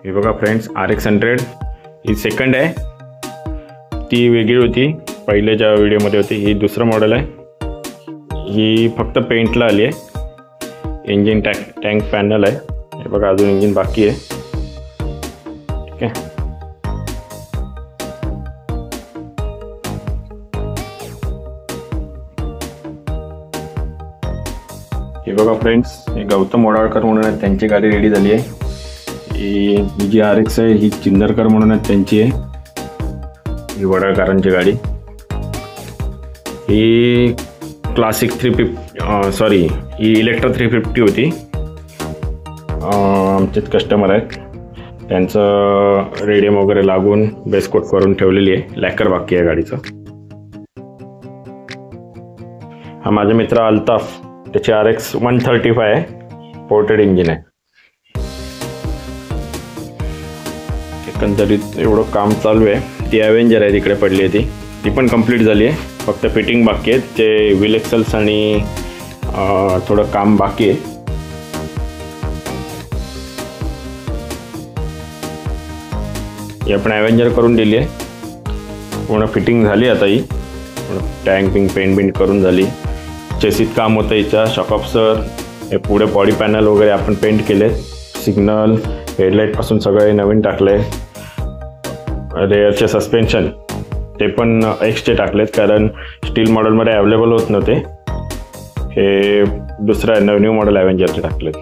हे बघा friends, RX100 ही second आहे. ती वेगळी होती, पहिल्याच्या व्हिडिओमध्ये होती. ही दुसरं मॉडेल आहे. ही फक्त पेंटला आली आहे. इंजिन टँक पॅनल आहे. हे बघा, अजून इंजिन बाकी आहे. ठीक आहे. हे बघा फ्रेंड्स, हे गौतम वडाळकर म्हणून आहेत, त्यांची गाडी रेडी झाली आहे. ही जी RX आहे ही चिंदरकर म्हणून आहेत, त्यांची आहे. ही वडाळकरांची गाडी. ही क्लासिक 350 ही इलेक्ट्रा 350 होती. आमचेच कस्टमर आहेत, त्यांचं रेडियम वगैरे लागून बेसकोट करून ठेवलेली आहे. लॅकर बाकी आहे गाडीचं. हा माझा मित्र अल्ताफ, त्याची RX 135 आहे. पोर्टेड इंजिन आहे. एकंदरीत एवढं काम चालू आहे. ती ॲव्हेंजर आहे, तिकडे पडली आहे. ती पण कंप्लीट झाली आहे. फक्त फिटिंग बाकी आहे. ते व्हील एक्सेल्स आणि थोडं काम बाकी आहे. ही आपण ॲव्हेंजर करून दिली आहे. पूर्ण फिटिंग झाली. आता ही टँक बिंग पेंट बिंट करून झाली. चेसीत काम होतं हिच्या. शॉकअप्सर, हे पुढे बॉडी पॅनल वगैरे आपण पेंट केले. सिग्नल, हेडलाईटपासून सगळे नवीन टाकले. रेअरचे सस्पेन्शन ते पण एक्सचे टाकलेत, कारण स्टील मॉडेलमध्ये अवेलेबल होत नव्हते. हे दुसरं न्यू मॉडेल ॲव्हेंजरचे टाकलेत.